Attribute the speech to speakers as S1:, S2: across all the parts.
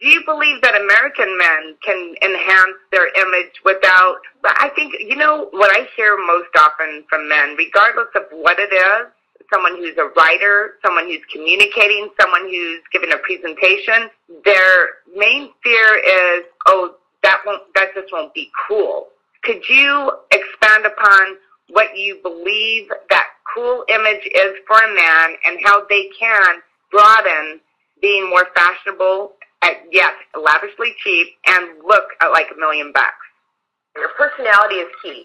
S1: Do you believe that American men can enhance their image without, I think, you know, what I hear most often from men, regardless of what it is, someone who's a writer, someone who's communicating, someone who's giving a presentation, their main fear is, oh, that just won't be cool. Could you expand upon what you believe that cool image is for a man and how they can broaden being more fashionable, yet lavishly cheap, and look like $1 million bucks?
S2: Your personality is key.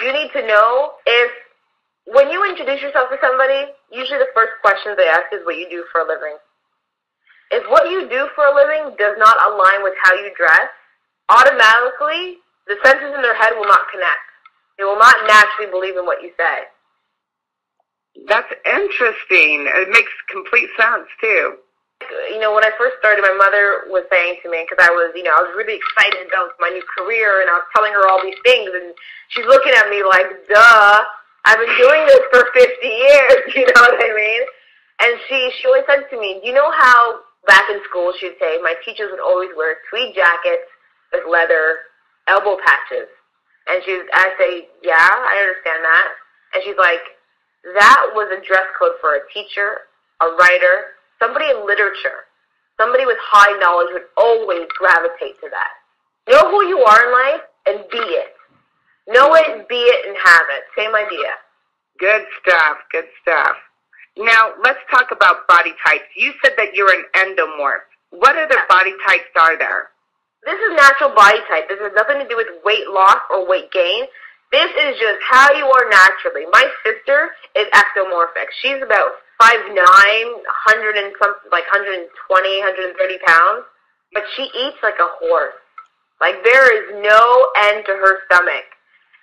S2: You need to know if, when you introduce yourself to somebody, usually the first question they ask is what you do for a living. If what you do for a living does not align with how you dress, automatically the senses in their head will not connect. They will not naturally believe in what you say.
S1: That's interesting. It makes complete sense, too.
S2: You know, when I first started, my mother was saying to me, because I was really excited about my new career, and I was telling her all these things, and she's looking at me like, duh, I've been doing this for 50 years, you know what I mean? And she always said to me, you know how back in school she'd say, my teachers would always wear tweed jackets with leather elbow patches. And I'd say, yeah, I understand that. And she's like, that was a dress code for a teacher, a writer, somebody in literature. Somebody with high knowledge would always gravitate to that. Know who you are in life and be it. Know it, be it, and have it. Same idea.
S1: Good stuff, good stuff. Now, let's talk about body types. You said that you're an endomorph. What other body types are there?
S2: This is natural body type. This has nothing to do with weight loss or weight gain. This is just how you are naturally. My sister is ectomorphic. She's about 5'9", 100 and something, like 120, 130 pounds. But she eats like a horse. Like, there is no end to her stomach.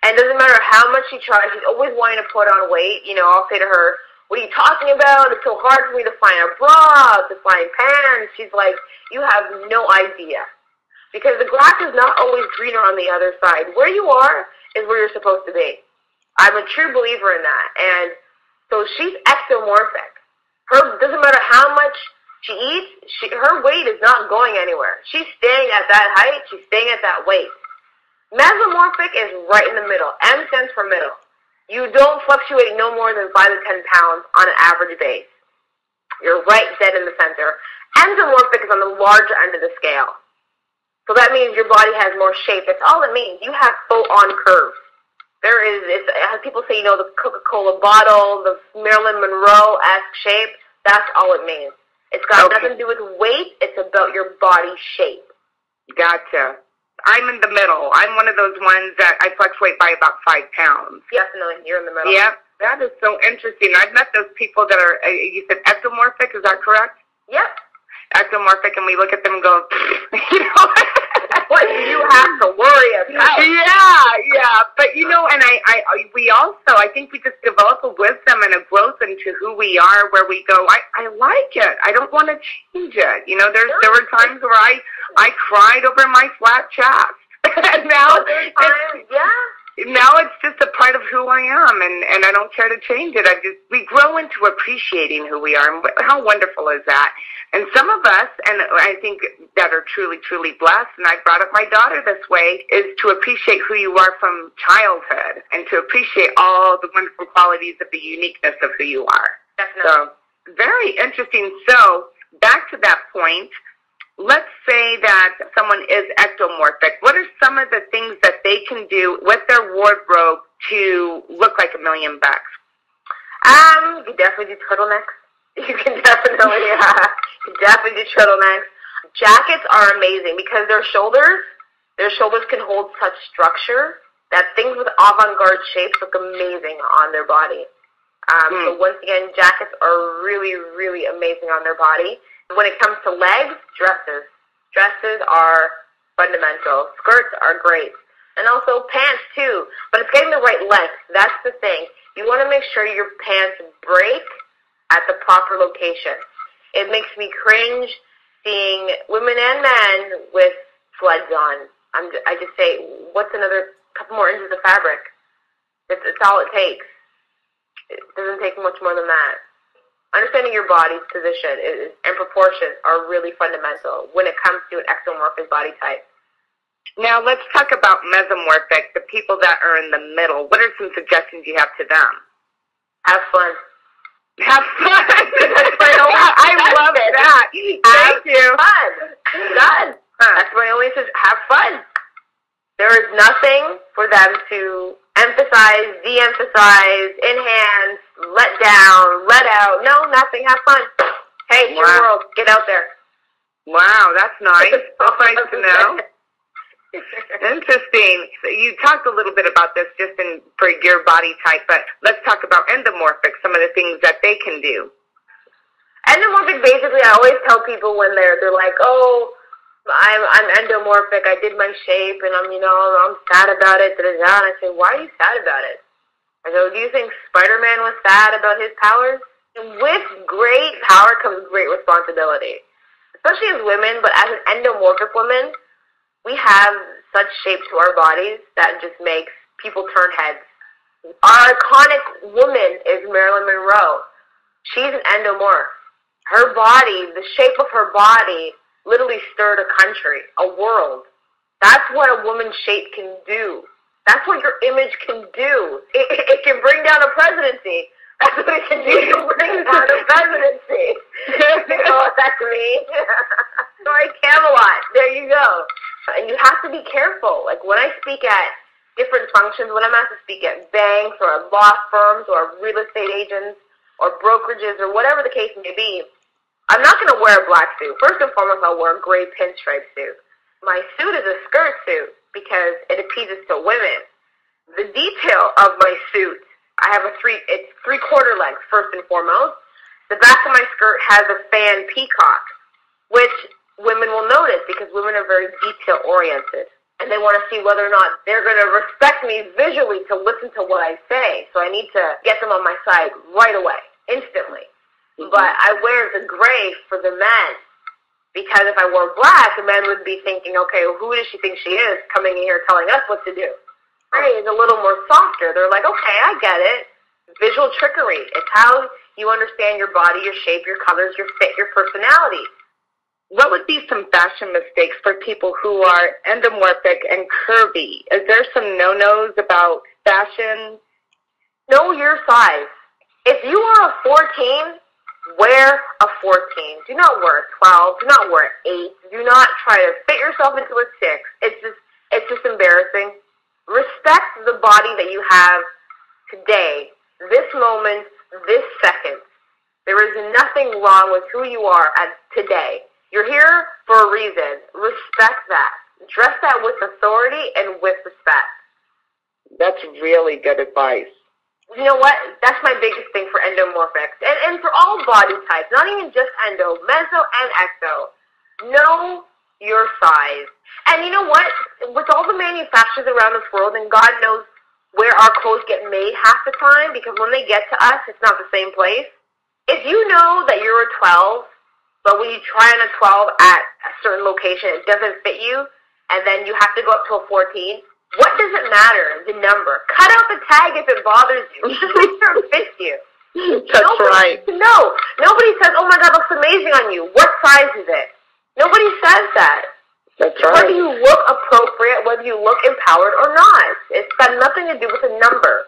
S2: And it doesn't matter how much she tries, she's always wanting to put on weight. You know, I'll say to her, what are you talking about? It's so hard for me to find a bra, to find pants. She's like, you have no idea. Because the grass is not always greener on the other side. Where you are is where you're supposed to be. I'm a true believer in that. And so she's ectomorphic. Doesn't matter how much she eats, her weight is not going anywhere. She's staying at that height. She's staying at that weight. Mesomorphic is right in the middle. M stands for middle. You don't fluctuate no more than 5 to 10 pounds on an average base. You're right dead in the center. Endomorphic is on the larger end of the scale. So that means your body has more shape. That's all it means. You have full-on curves. As people say, you know, the Coca-Cola bottle, the Marilyn Monroe-esque shape, that's all it means. It's got nothing to do with weight. It's about your body shape.
S1: Gotcha. I'm in the middle. I'm one of those ones that I fluctuate by about 5 pounds.
S2: Definitely. You're in the middle.
S1: Yep. That is so interesting. I've met those people that are, you said ectomorphic, is that correct?
S2: Yep. Ectomorphic,
S1: and we look at them and go, you know,
S2: what do you have to worry about?
S1: Yeah. But, you know, and I think we just develop a wisdom and a growth into who we are, where we go, I like it. I don't want to change it. You know, there were times where I cried over my flat chest. And now, now it's just a part of who I am, and I don't care to change it. We grow into appreciating who we are, and how wonderful is that? And some of us, and I think that are truly, truly blessed, and I brought up my daughter this way, is to appreciate who you are from childhood, and to appreciate all the wonderful qualities of the uniqueness of who you are.
S2: Definitely.
S1: So, very interesting. So, back to that point, let's say that someone is ectomorphic. What are some of the things that they can do with their wardrobe to look like $1 million bucks?
S2: You can definitely do turtlenecks. You can definitely do turtlenecks. Jackets are amazing because their shoulders can hold such structure that things with avant-garde shapes look amazing on their body. So once again, jackets are really, really amazing on their body. When it comes to legs, dresses. Dresses are fundamental. Skirts are great. And also pants, too. But it's getting the right length. That's the thing. You want to make sure your pants break at the proper location. It makes me cringe seeing women and men with sleds on. I just say, what's another couple more inches of fabric? It's all it takes. It doesn't take much more than that. Understanding your body's position and proportions are really fundamental when it comes to an ectomorphic body type.
S1: Now let's talk about mesomorphic, the people that are in the middle. What are some suggestions you have to them?
S2: Have fun.
S1: Have fun. I love that. Thank you.
S2: Fun. Done. That's my only suggestion. Have fun. There is nothing for them to emphasize, de-emphasize, enhance, let down, let out. No, nothing. Have fun. Hey, it's your world. Get out there.
S1: Wow, that's nice. That's nice to know. Interesting. So you talked a little bit about this just for your body type, but let's talk about endomorphic, some of the things that they can do.
S2: Endomorphic, basically, I always tell people when they're like, oh, I'm endomorphic, I did my shape, and I'm sad about it, and I say, why are you sad about it? I go, do you think Spider-Man was sad about his powers? And with great power comes great responsibility, especially as women, but as an endomorphic woman, we have such shape to our bodies that just makes people turn heads. Our iconic woman is Marilyn Monroe. She's an endomorph. Her body, the shape of her body, literally stirred a country, a world. That's what a woman's shape can do. That's what your image can do. It can bring down a presidency. That's what it can do. It can bring down a presidency. Oh, that's me. Sorry, Camelot. There you go. And you have to be careful. Like when I speak at different functions, when I'm asked to speak at banks or at law firms or real estate agents or brokerages or whatever the case may be, I'm not going to wear a black suit. First and foremost, I'll wear a gray pinstripe suit. My suit is a skirt suit because it appeases to women. The detail of my suit, I have it's 3/4 length, first and foremost. The back of my skirt has a fan peacock, which women will notice because women are very detail-oriented. And they want to see whether or not they're going to respect me visually to listen to what I say. So I need to get them on my side right away, instantly. Mm-hmm. But I wear the gray for the men because if I wore black, the men would be thinking, okay, well, who does she think she is coming in here telling us what to do? Gray is a little more softer. They're like, okay, I get it. Visual trickery. It's how you understand your body, your shape, your colors, your fit, your personality.
S1: What would be some fashion mistakes for people who are endomorphic and curvy? Is there some no-nos about fashion?
S2: Know your size. If you are a 14, wear a 14. Do not wear a 12. Do not wear an 8. Do not try to fit yourself into a 6. It's just embarrassing. Respect the body that you have today, this moment, this second. There is nothing wrong with who you are today. You're here for a reason. Respect that. Dress that with authority and with respect.
S1: That's really good advice.
S2: You know what? That's my biggest thing for endomorphics. And for all body types, not even just endo, meso and ecto. Know your size. And you know what? With all the manufacturers around this world, and God knows where our clothes get made half the time, because when they get to us, it's not the same place. If you know that you're a 12, but when you try on a 12 at a certain location, it doesn't fit you, and then you have to go up to a 14, what does it matter, the number? Cut out the tag if it bothers you. Just make sure it fits you.
S1: That's right.
S2: No. Nobody says, oh my God, looks amazing on you. What size is it? Nobody says that.
S1: That's right.
S2: Whether you look appropriate, whether you look empowered or not. It's got nothing to do with a number.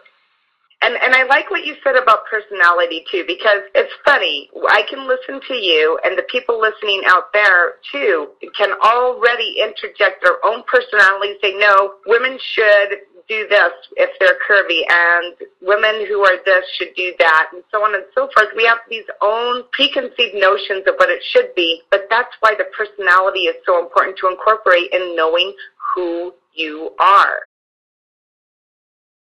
S1: And I like what you said about personality, too, because it's funny. I can listen to you, and the people listening out there, too, can already interject their own personality, say, no, women should do this if they're curvy, and women who are this should do that, and so on and so forth. We have these own preconceived notions of what it should be, but that's why the personality is so important to incorporate in knowing who you are.